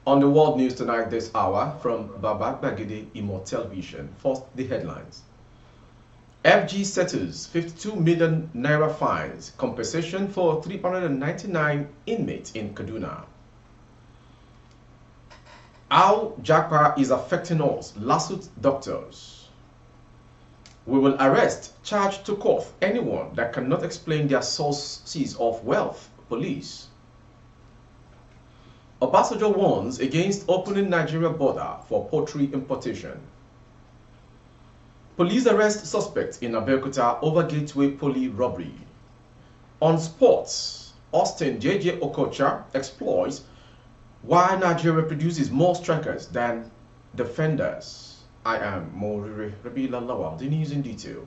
On the world news tonight this hour from Baba Bagede Imo Television. First, the headlines. FG settles 52 million naira fines, compensation for 399 inmates in Kaduna. How Japa is affecting us, lawsuit doctors. We will arrest, charge to court anyone that cannot explain their sources of wealth, police. Obasanjo warns against opening Nigeria border for poultry importation. Police arrest suspect in Abeokuta over Gateway Poly robbery. On sports, Austin JJ Okocha exploits why Nigeria produces more strikers than defenders. I am Morire Rabila Lawal. The news in detail.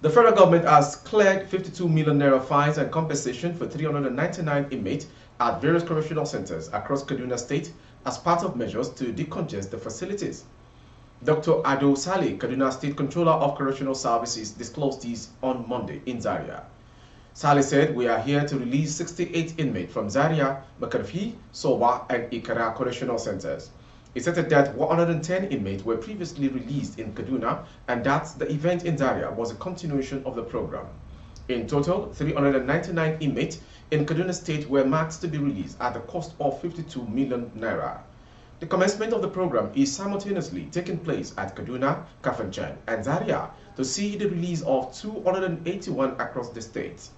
The federal government has cleared 52 million naira fines and compensation for 399 inmates at various correctional centers across Kaduna State as part of measures to decongest the facilities. Dr. Ado Saleh, Kaduna State Controller of Correctional Services, disclosed this on Monday in Zaria. Saleh said, "We are here to release 68 inmates from Zaria, Makarfi, Soba, and Ikara correctional centers." He stated that 110 inmates were previously released in Kaduna and that the event in Zaria was a continuation of the program. In total, 399 inmates in Kaduna State were marked to be released at the cost of 52 million naira. The commencement of the program is simultaneously taking place at Kaduna, Kafanchan, and Zaria to see the release of 281 across the state.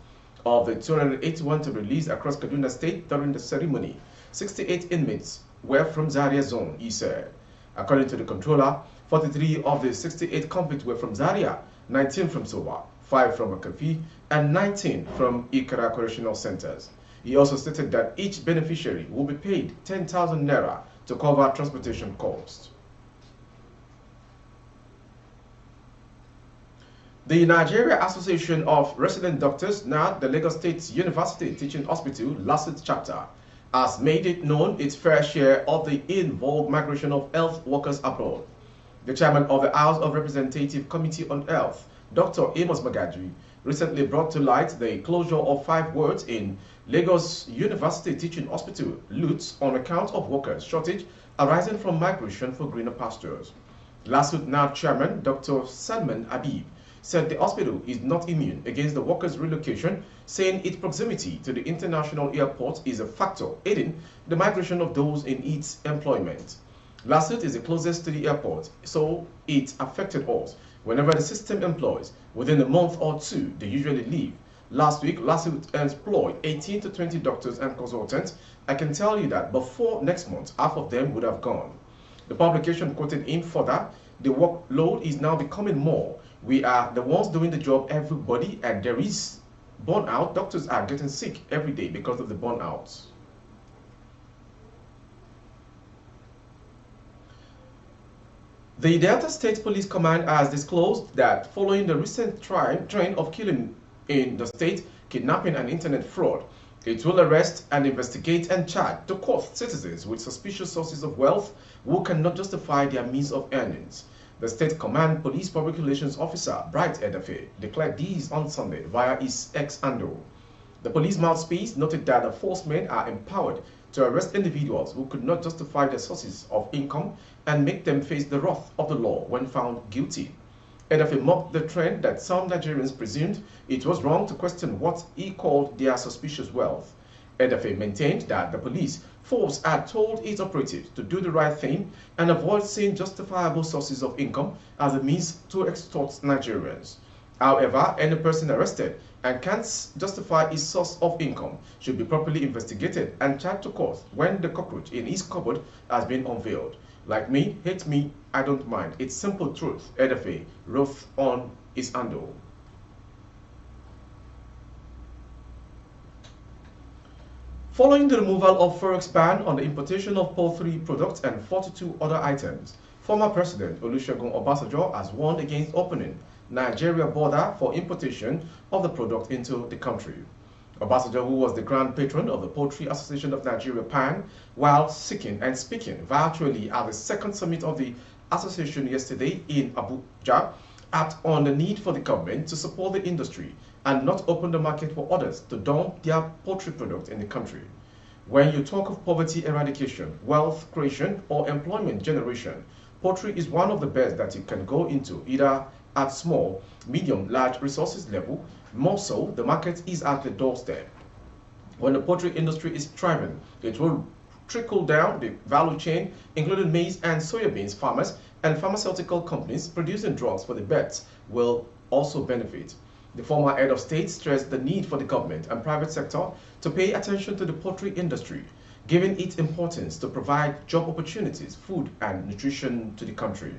Of the 281 to release across Kaduna State during the ceremony, 68 inmates were from Zaria zone, he said. According to the controller, 43 of the 68 convicts were from Zaria, 19 from Soba, 5 from Akafi, and 19 from Ikara correctional centers. He also stated that each beneficiary will be paid 10,000 naira to cover transportation costs. The Nigeria Association of Resident Doctors, now the Lagos State University Teaching Hospital, LASIT chapter, has made it known its fair share of the involved migration of health workers abroad. The chairman of the House of Representative Committee on Health, Dr. Amos Magaji, recently brought to light the closure of 5 wards in Lagos University Teaching Hospital, LUTS, on account of workers' shortage arising from migration for greener pastures. LASUT now chairman, Dr. Salman Habib, said the hospital is not immune against the workers' relocation, saying its proximity to the international airport is a factor aiding the migration of those in its employment. LASUT is the closest to the airport, so it affected us. Whenever the system employs, within a month or 2, they usually leave. Last week, LASUT employed 18 to 20 doctors and consultants. I can tell you that before next month, half of them would have gone. The publication quoted him further, "The workload is now becoming more. We are the ones doing the job, everybody, and there is burnout. Doctors are getting sick every day because of the burnout." The Delta State Police Command has disclosed that following the recent trend of killing in the state, kidnapping and internet fraud, it will arrest and investigate and charge to court citizens with suspicious sources of wealth who cannot justify their means of earnings. The State Command Police Public Relations Officer, Bright Edafe, declared these on Sunday via his ex-handle. The police mouthpiece noted that the force men are empowered to arrest individuals who could not justify their sources of income and make them face the wrath of the law when found guilty. Edafe mocked the trend that some Nigerians presumed it was wrong to question what he called their suspicious wealth. Edafe maintained that the police force had told its operatives to do the right thing and avoid seeing justifiable sources of income as a means to extort Nigerians. However, any person arrested and can't justify his source of income should be properly investigated and charged to court when the cockroach in his cupboard has been unveiled. Like me, hate me, I don't mind. It's simple truth, Edafe wrote on his handle. Following the removal of Forex ban on the importation of poultry products and 42 other items, former President Olusegun Obasanjo has warned against opening Nigeria border for importation of the product into the country. Obasanjo, who was the grand patron of the Poultry Association of Nigeria PAN, while speaking virtually at the second summit of the association yesterday in Abuja, harped on the need for the government to support the industry and not open the market for others to dump their poultry products in the country. When you talk of poverty eradication, wealth creation, or employment generation, poultry is one of the best that you can go into, either at small, medium, large resources level. More so, the market is at the doorstep. When the poultry industry is thriving, it will trickle down the value chain, including maize and soybeans farmers and pharmaceutical companies producing drugs for the birds will also benefit. The former head of state stressed the need for the government and private sector to pay attention to the poultry industry, giving its importance to provide job opportunities, food and nutrition to the country.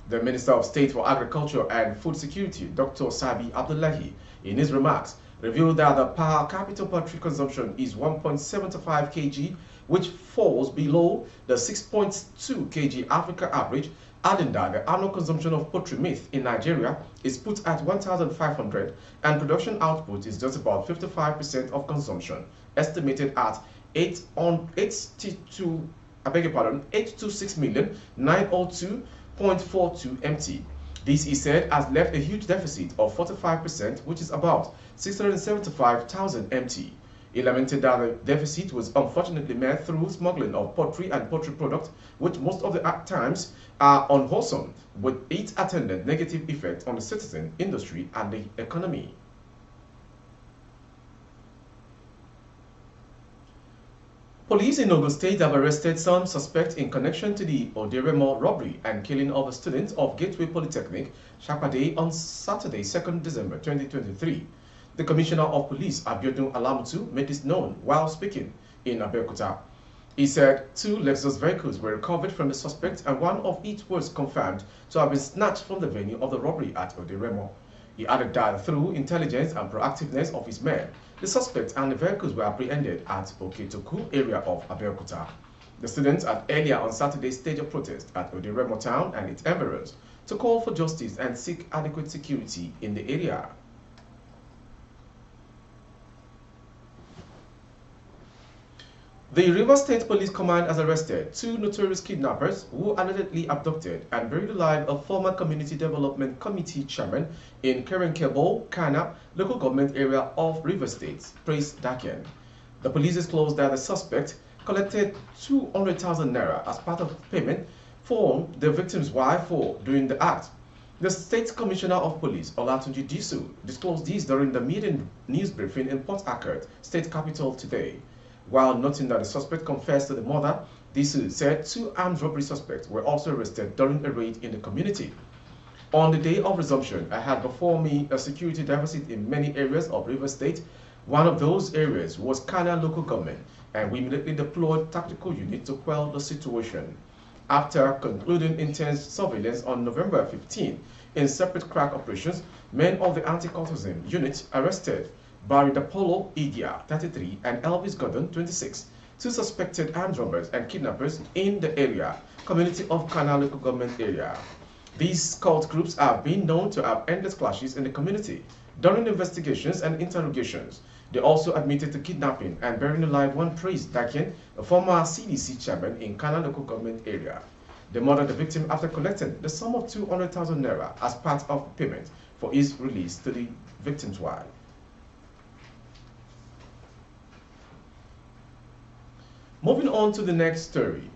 The Minister of State for Agriculture and Food Security, Dr. Sabi Abdullahi, in his remarks, revealed that the per capita poultry consumption is 1.75 kg, which falls below the 6.2 kg Africa average, adding that the annual consumption of poultry meat in Nigeria is put at 1,500 and production output is just about 55% of consumption, estimated at 826,902.42 MT. This, he said, has left a huge deficit of 45%, which is about 675,000 MT. He lamented that the deficit was unfortunately met through smuggling of poultry and poultry products, which most of the times are unwholesome, with its attendant negative effect on the citizen, industry, and the economy. Police in Ogun State have arrested some suspects in connection to the Oderemo robbery and killing of a student of Gateway Polytechnic, Shapade, on Saturday, 2nd December 2023. The Commissioner of Police, Abiodun Alamutu, made this known while speaking in Abeokuta. He said 2 Lexus vehicles were recovered from the suspect and one of it was confirmed to have been snatched from the venue of the robbery at Oderemo. He added that through intelligence and proactiveness of his men, the suspect and the vehicles were apprehended at Oketoku area of Abeokuta. The students had earlier on Saturday staged a protest at Oderemo town and its environs to call for justice and seek adequate security in the area. The Rivers State Police Command has arrested 2 notorious kidnappers who allegedly abducted and buried alive a former Community Development Committee chairman in Kerenkebo, Kana, local government area of Rivers State, Praise Daken. The police disclosed that the suspect collected 200,000 naira as part of payment for the victim's wife for doing the act. The State Commissioner of Police, Olatunji Disu, disclosed this during the meeting news briefing in Port Harcourt, state capital, today. While noting that the suspect confessed to the murder, Disu said 2 armed robbery suspects were also arrested during a raid in the community. On the day of resumption, I had before me a security deficit in many areas of Rivers State. One of those areas was Kana local government, and we immediately deployed tactical units to quell the situation. After concluding intense surveillance on November 15, in separate crack operations, men of the anti-cultism unit arrested Barry Dapolo Igia, 33, and Elvis Gordon, 26, 2 suspected armed robbers and kidnappers in the area, community of Kana local government area. These cult groups have been known to have endless clashes in the community. During investigations and interrogations, they also admitted to kidnapping and burying alive one Praise Daken, a former CDC chairman in Kana local government area. They murdered the victim after collecting the sum of 200,000 naira as part of payment for his release to the victim's wife. Moving on to the next story.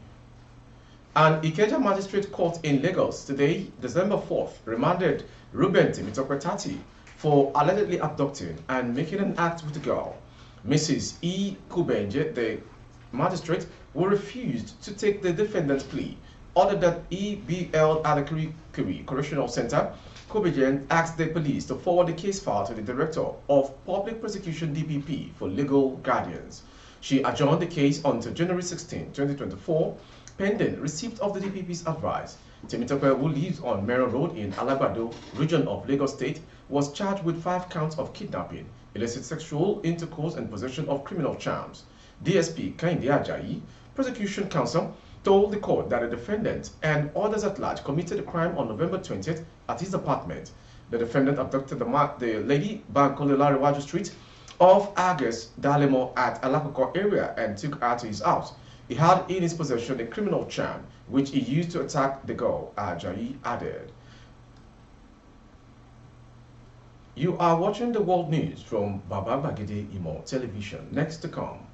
An Ikeja Magistrate Court in Lagos today, December 4th, remanded Ruben Temitope for allegedly abducting and making an act with the girl. Mrs. E. Kubenje, the magistrate, who refused to take the defendant's plea, ordered that he be held at the Kuri Correctional Center. Kubenje asked the police to forward the case file to the Director of Public Prosecution DPP for legal guardians. She adjourned the case until January 16, 2024, pending receipt of the DPP's advice. Temitope, who lives on Mero Road in Alagbado, region of Lagos State, was charged with 5 counts of kidnapping, illicit sexual intercourse, and possession of criminal charms. DSP Kainde Ajayi, prosecution counsel, told the court that the defendant and others at large committed the crime on November 20th at his apartment. The defendant abducted the lady Bankole Larewaju Street of Agus Dalemo at Alakoko area and took her to his house. He had in his possession a criminal charm, which he used to attack the girl, Ajayi added. You are watching the world news from Baba Bagide Imo Television. Next to come.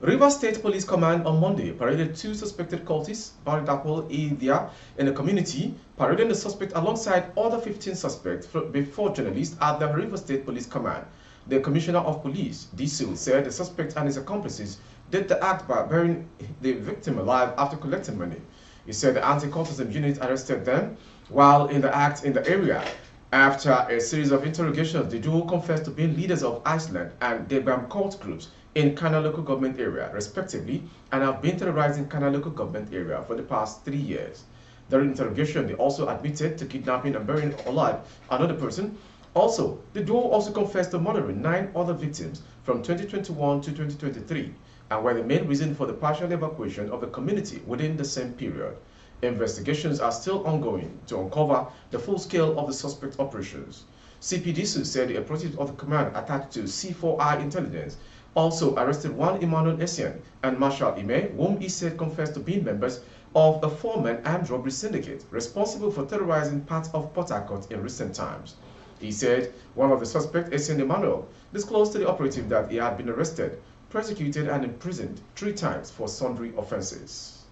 Rivers State Police Command on Monday paraded two suspected cultists, Baridapol India, in the community, parading the suspect alongside other 15 suspects before journalists at the Rivers State Police Command. The Commissioner of Police, Disu, said the suspect and his accomplices did the act by burying the victim alive after collecting money. He said the anti-cultism unit arrested them while in the act in the area. After a series of interrogations, the duo confessed to being leaders of Iceland and Degam cult groups in Kana local government area, respectively, and have been terrorizing Kana local government area for the past 3 years. During interrogation, they also admitted to kidnapping and burying alive another person. Also, the duo also confessed to murdering 9 other victims from 2021 to 2023, and were the main reason for the partial evacuation of the community within the same period. Investigations are still ongoing to uncover the full scale of the suspect operations. CPDSU said the operatives of the command attached to C4I intelligence also arrested one Emmanuel Essien and Marshal Ime, whom he said confessed to being members of a 4-man armed robbery syndicate responsible for terrorizing parts of Port Harcourt in recent times. He said one of the suspects, Essien Emmanuel, disclosed to the operative that he had been arrested, prosecuted and imprisoned 3 times for sundry offenses.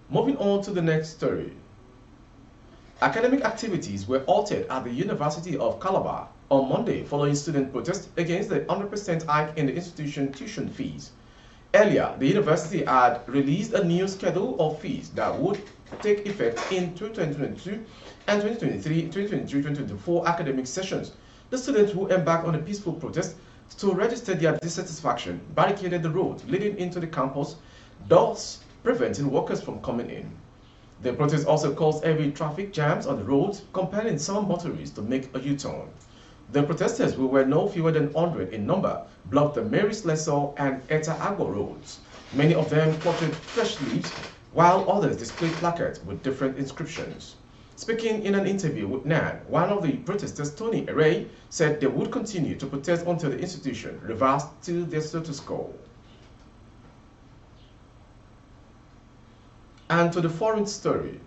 Moving on to the next story. Academic activities were halted at the University of Calabar on Monday following student protests against the 100% hike in the institution tuition fees. Earlier, the university had released a new schedule of fees that would take effect in 2022 and 2023-2024 academic sessions. The students who embarked on a peaceful protest to register their dissatisfaction barricaded the road leading into the campus, thus preventing workers from coming in. The protest also caused heavy traffic jams on the roads, compelling some motorists to make a U-turn. The protesters, who were no fewer than 100 in number, blocked the Mary's Lesser and Eta Agua roads. Many of them portrayed fresh leaves, while others displayed placards with different inscriptions. Speaking in an interview with NAN, one of the protesters, Tony Array, said they would continue to protest until the institution reversed to their status quo. And to the foreign story.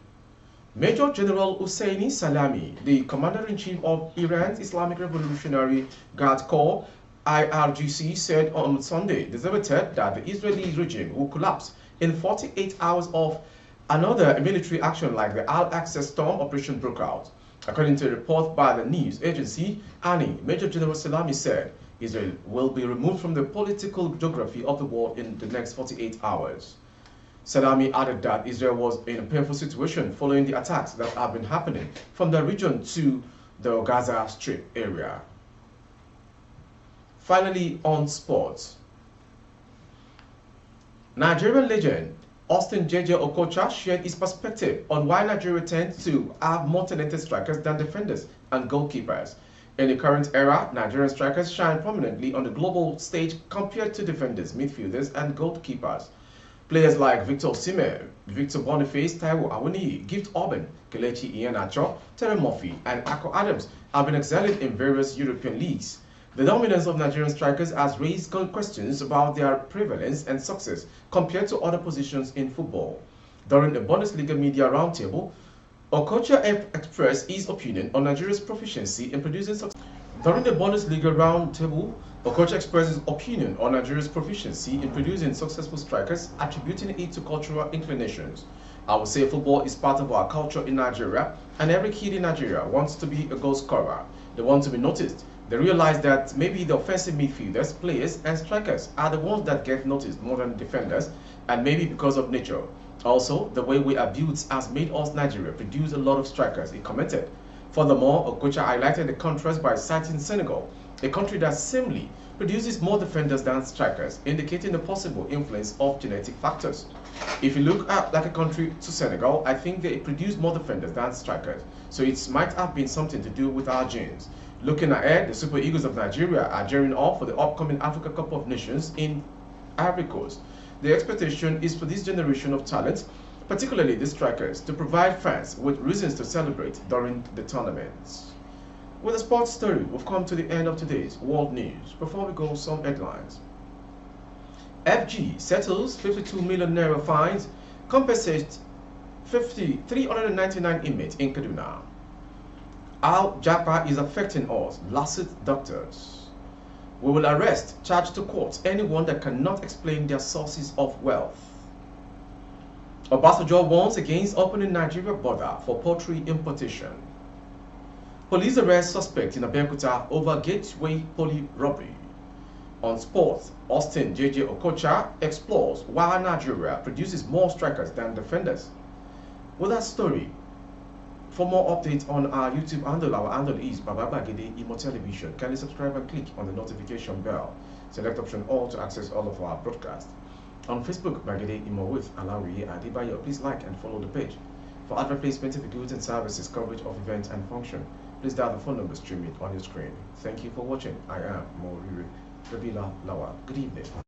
Major General Husseini Salami, the Commander-in-Chief of Iran's Islamic Revolutionary Guard Corps, IRGC, said on Sunday, December 3rd, that the Israeli regime will collapse in 48 hours of another military action like the Al-Aqsa Storm operation broke out. According to a report by the news agency, ANI, Major General Salami said Israel will be removed from the political geography of the world in the next 48 hours. Salami added that Israel was in a painful situation following the attacks that have been happening from the region to the Gaza Strip area. Finally, on sports. Nigerian legend Austin JJ Okocha shared his perspective on why Nigeria tends to have more talented strikers than defenders and goalkeepers. In the current era, Nigerian strikers shine prominently on the global stage compared to defenders, midfielders, and goalkeepers. Players like Victor Osimhen, Victor Boniface, Taiwo Awoniyi, Gift Orban, Kelechi Iheanacho, Terry Murphy, and Ako Adams have been excelling in various European leagues. The dominance of Nigerian strikers has raised questions about their prevalence and success compared to other positions in football. During the Bundesliga Media Roundtable, Okocha expressed his opinion on Nigeria's proficiency in producing success. During the Bundesliga Roundtable, Okocha expressed his opinion on Nigeria's proficiency in producing successful strikers, attributing it to cultural inclinations. I would say football is part of our culture in Nigeria, and every kid in Nigeria wants to be a goal scorer. They want to be noticed. They realize that maybe the offensive midfielders, players, and strikers are the ones that get noticed more than defenders, and maybe because of nature. Also, the way we are built has made us Nigeria produce a lot of strikers, he commented. Furthermore, Okocha highlighted the contrast by citing Senegal, a country that seemingly produces more defenders than strikers, indicating the possible influence of genetic factors. If you look at like a country to Senegal, I think they produce more defenders than strikers, so it might have been something to do with our genes. Looking ahead, the Super Eagles of Nigeria are gearing up for the upcoming Africa Cup of Nations in Ivory Coast. The expectation is for this generation of talent, particularly the strikers, to provide fans with reasons to celebrate during the tournaments. With a sports story, we've come to the end of today's world news. Before we go, some headlines. FG settles 52 million naira fines, compensates 399 inmates in Kaduna. Al Japa is affecting us, lawsuit doctors. We will arrest, charge to court anyone that cannot explain their sources of wealth. Obasanjo warns against opening Nigeria border for poultry importation. Police arrest suspect in Abeokuta over gateway poly robbery. On sports, Austin JJ Okocha explores why Nigeria produces more strikers than defenders. With that story, for more updates on our YouTube handle, our handle is Baba Bagede Imo Television. Kindly subscribe and click on the notification bell. Select option all to access all of our broadcasts. On Facebook, Bagede Imo with Alawi Adibayo. Please like and follow the page. For advertisement of goods and services, coverage of events and function, please dial the phone number streaming on your screen. Thank you for watching. I am Moriri Rabila Lawa. Good evening.